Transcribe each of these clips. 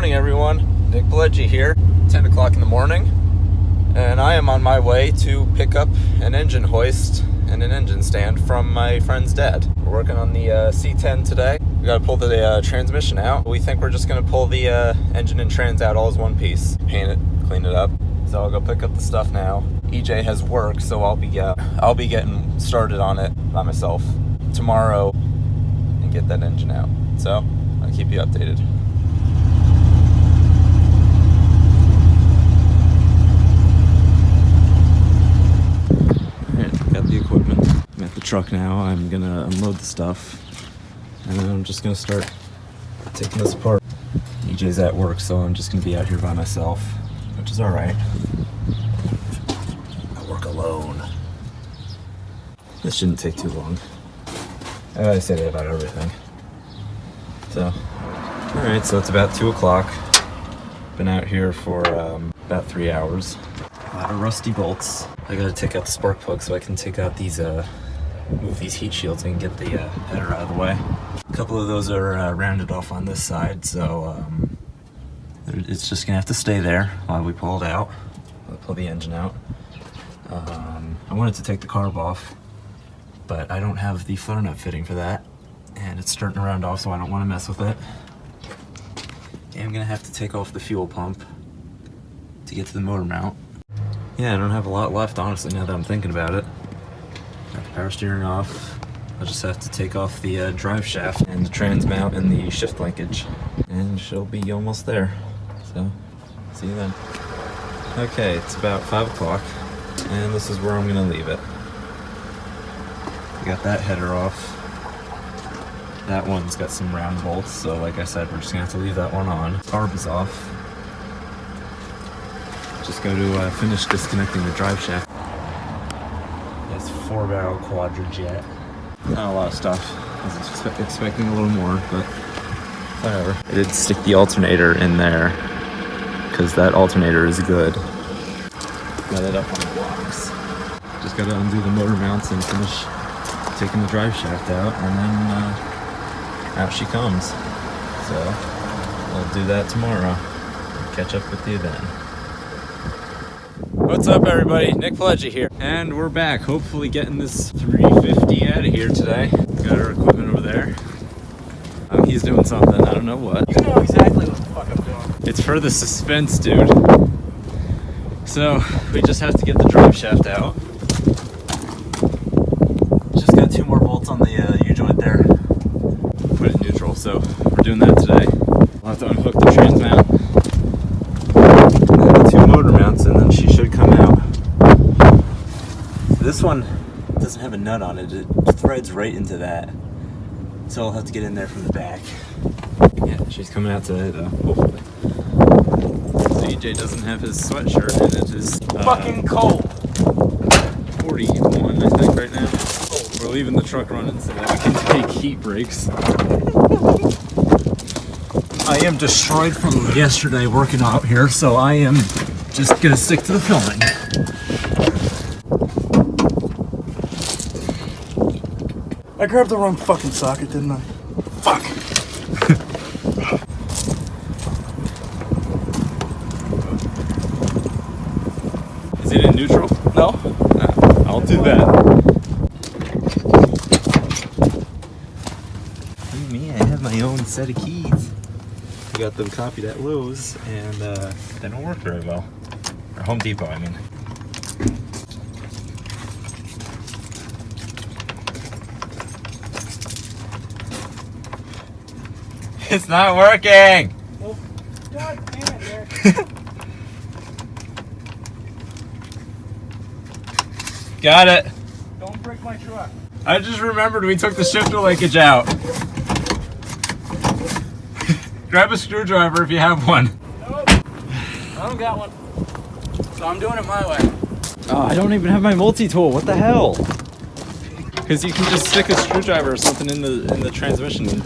morning, everyone. Nick Pileggi here, 10 o'clock in the morning, and I am on my way to pick up an engine hoist and an engine stand from my friend's dad. We're working on the C10 today. We gotta pull the transmission out. We think we're just gonna pull the engine and trans out all as one piece, paint it, clean it up. So I'll go pick up the stuff now. EJ has work, so I'll be getting started on it by myself tomorrow and get that engine out. So I'll keep you updated. Alright, got the equipment. I'm at the truck now. I'm gonna unload the stuff, and then I'm just gonna start taking this apart. EJ's at work, so I'm just gonna be out here by myself, which is alright. I work alone. This shouldn't take too long. I say that about everything. So, alright, so it's about 2 o'clock. Been out here for about 3 hours. A lot of rusty bolts. I gotta take out the spark plug so I can take out these, move these heat shields and get the header out of the way. A couple of those are rounded off on this side, so it's just gonna have to stay there while we pull it out. I'll pull the engine out. I wanted to take the carb off, but I don't have the floor nut fitting for that, and it's starting to round off, so I don't want to mess with it. And I'm gonna have to take off the fuel pump to get to the motor mount. Yeah, I don't have a lot left, honestly, now that I'm thinking about it. Got the power steering off. I'll just have to take off the drive shaft and the trans mount and the shift linkage, and she'll be almost there. So, see you then. Okay, it's about 5 o'clock, and this is where I'm gonna leave it. We got that header off. That one's got some round bolts, so like I said, we're just gonna have to leave that one on. Carb is off. Just go to finish disconnecting the drive shaft. It's 4-barrel quadra-jet. Not a lot of stuff. I was expecting a little more, but whatever. I did stick the alternator in there, because that alternator is good. Got it up on the blocks. Just gotta undo the motor mounts and finish taking the drive shaft out, and then out she comes. So I'll do that tomorrow. Catch up with you then. What's up, everybody? Nick Pileggi here, and we're back. Hopefully getting this 350 out of here today. Got our equipment over there. He's doing something, I don't know what. You know exactly what the fuck I'm doing. It's for the suspense, dude. So we just have to get the drive shaft out. Just got 2 more bolts on the U-joint there. Put it in neutral, so we're doing that today. We'll have to unhook the trans mount, and then the 2 motor mounts, and then she should come out. This one doesn't have a nut on it. It threads right into that, so I'll have to get in there from the back. Yeah, she's coming out today though, hopefully. So EJ doesn't have his sweatshirt, and it is fucking cold. 41, I think, right now. We're leaving the truck running so that we can take heat breaks. I am destroyed from yesterday working out here, so I am just gonna stick to the filming. I grabbed the wrong fucking socket, didn't I? Fuck. Is it in neutral? No? I'll do that. Me, I have my own set of keys. I got them copied at Lowe's, and they don't work very well. Or Home Depot, I mean. It's not working! Well, God damn it, Nick. Got it! Don't break my truck. I just remembered we took the shifter linkage out. Grab a screwdriver if you have one. Nope. I don't got one. So I'm doing it my way. Oh, I don't even have my multi-tool. What the hell? Because you can just stick a screwdriver or something in the transmission and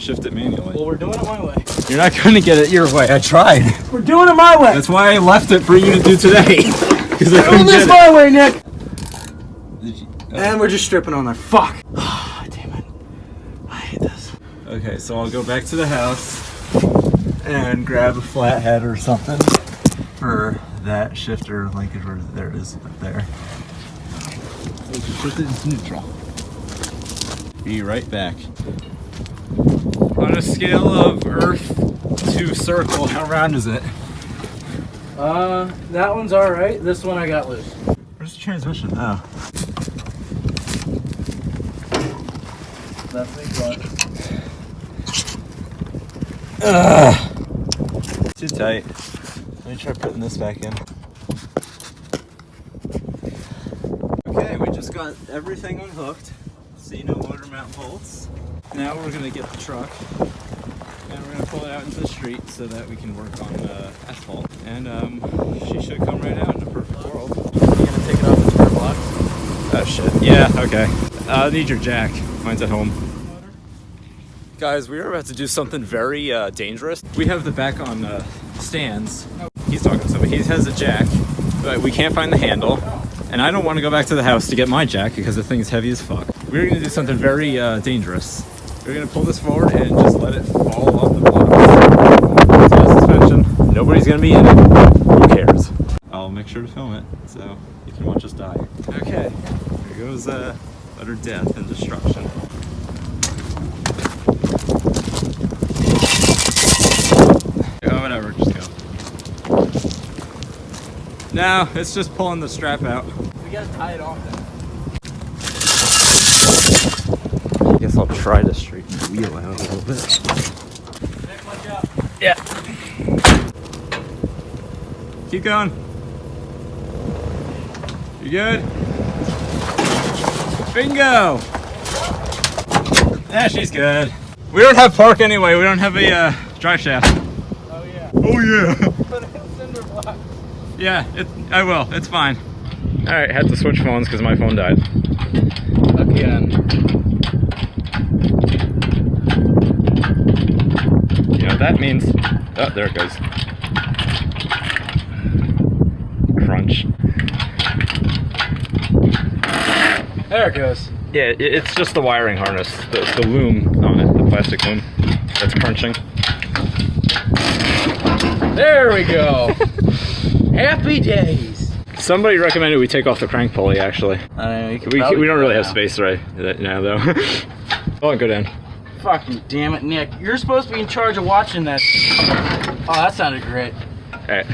shift it manually. Well, we're doing it my way. You're not going to get it your way. I tried. We're doing it my way. That's why I left it for you to do today. Because I Doing couldn't this get my way, Nick. it. And we're just stripping on there. Fuck. Oh, damn it. I hate this. Okay, so I'll go back to the house. and grab a flathead or something for that shifter linkage where there it is up there. Put it into neutral. Be right back. On a scale of Earth to circle, how round is it? That one's alright. This one I got loose. Where's the transmission? Oh. That's big one. Too tight. Let me try putting this back in. Okay, we just got everything unhooked. See, no motor mount bolts. Now we're gonna get the truck and we're gonna pull it out into the street so that we can work on asphalt. And she should come right out in a perfect world. You gonna take it off the spare block? Oh shit. Yeah, okay. I need your jack. Mine's at home. Guys, we are about to do something very dangerous. We have the back on stands. He's talking to somebody. He has a jack, but we can't find the handle. And I don't want to go back to the house to get my jack because the thing's heavy as fuck. We're going to do something very dangerous. We're going to pull this forward and just let it fall off the blocks. It's got suspension. Nobody's going to be in it. Who cares? I'll make sure to film it so you can watch us die. Okay, here goes utter death and destruction. Oh, whatever, just go. No, it's just pulling the strap out. We gotta tie it off then. I guess I'll try to straighten the wheel out a little bit. Nick, watch out. Yeah. Keep going. You good? Bingo! Yeah, she's good. We don't have park anyway. We don't have a drive shaft. Oh yeah. Oh yeah. Put it in cinder block. Yeah, I will. It's fine. All right, had to switch phones because my phone died. Again. You know what that means? Oh, there it goes. Crunch. There it goes. Yeah, it's just the wiring harness, the loom on it, the plastic loom that's crunching. There we go. Happy days. Somebody recommended we take off the crank pulley, actually. I know, We don't really have space right now, though. Oh, go down. Fucking damn it, Nick. You're supposed to be in charge of watching that. Oh, that sounded great. Alright.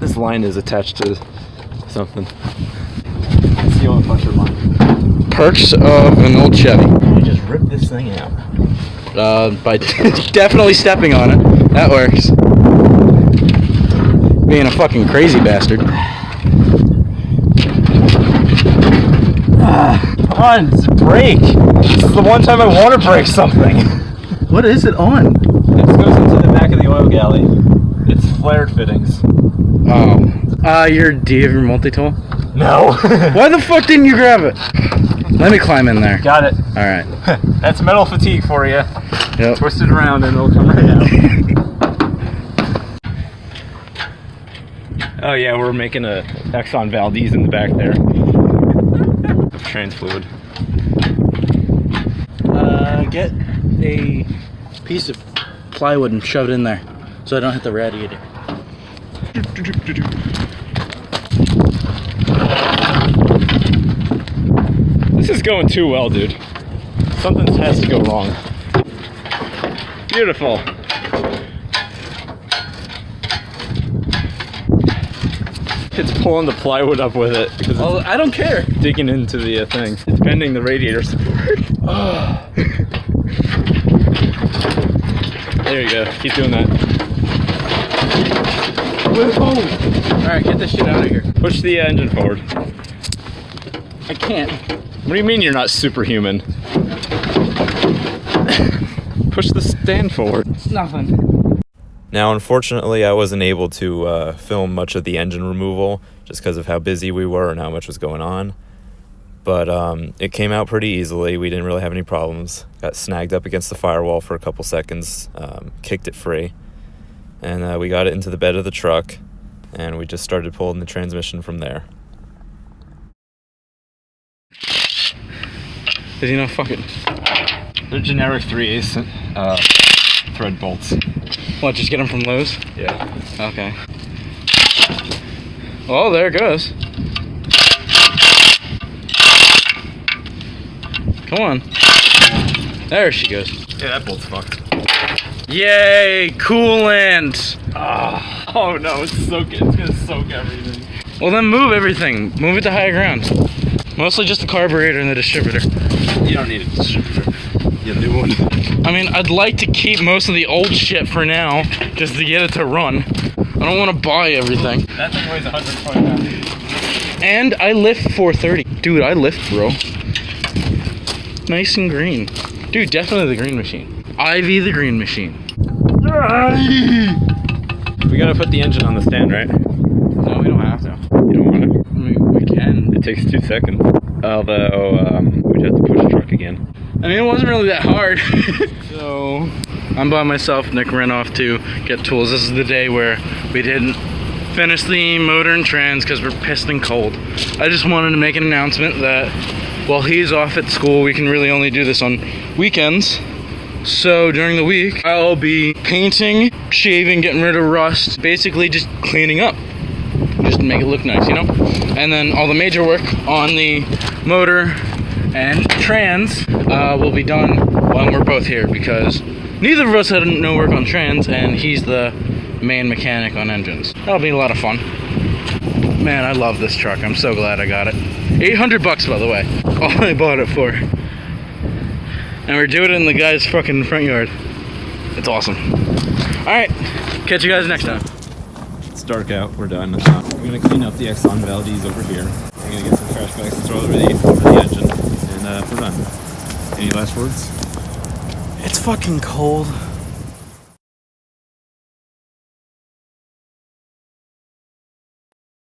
This line is attached to something. It's the old pusher line. Perks of an old Chevy. You just rip this thing out. By definitely stepping on it. That works. Being a fucking crazy bastard. Come on, it's a brake. This is the one time I want to break something. What is it on? It goes into the back of the oil galley. It's flared fittings. Oh. Do you have your multi-tool? No. Why the fuck didn't you grab it? Let me climb in there. Got it. Alright. That's metal fatigue for you. Yep. Twist it around and it'll come right out. Oh yeah, we're making a Exxon Valdez in the back there. Trans fluid. Get a piece of plywood and shove it in there so I don't hit the radiator. This is going too well, dude. Something has to go wrong. Beautiful. It's pulling the plywood up with it because Oh, I don't care. it's digging into the thing. It's bending the radiator support. There you go. Keep doing that. Alright, get this shit out of here. Push the engine forward. I can't. What do you mean you're not superhuman? Push the stand forward. It's nothing. Now, unfortunately, I wasn't able to film much of the engine removal just because of how busy we were and how much was going on. But it came out pretty easily. We didn't really have any problems. Got snagged up against the firewall for a couple seconds, kicked it free, and we got it into the bed of the truck, and we just started pulling the transmission from there. Did he not fucking... They're generic 3/8 thread bolts. What, just get them from Lowe's? Yeah. Okay. Oh, there it goes. Come on. There she goes. Yeah, that bolt's fucked. Yay, coolant! Oh no, it's gonna soak everything. Well then move everything. Move it to higher ground. Mostly just the carburetor and the distributor. You don't need a distributor. You have a new one. I mean, I'd like to keep most of the old shit for now, just to get it to run. I don't want to buy everything. That thing weighs 120 pounds. And I lift 430. Dude, I lift, bro. Nice and green. Dude, definitely the green machine. Ivy the green machine. We gotta put the engine on the stand, right? No, we don't have to. You don't want to? We can. It takes 2 seconds. Although, we'd have to push the truck again. I mean, it wasn't really that hard. So, I'm by myself. Nick ran off to get tools. This is the day where we didn't finish the motor and trans because we're pissed and cold. I just wanted to make an announcement that while he's off at school, we can really only do this on weekends. So during the week, I'll be painting, shaving, getting rid of rust, basically just cleaning up. Just to make it look nice, you know? And then all the major work on the motor and trans will be done when we're both here, because neither of us had no work on trans and he's the main mechanic on engines. That'll be a lot of fun. Man, I love this truck. I'm so glad I got it. 800 bucks, by the way. All I bought it for. And we're doing it in the guy's fucking front yard. It's awesome. Alright, catch you guys next time. It's dark out, we're done. We're gonna clean up the Exxon Valdez over here. We're gonna get some trash bags to throw over the engine, and we're done. Any last words? It's fucking cold.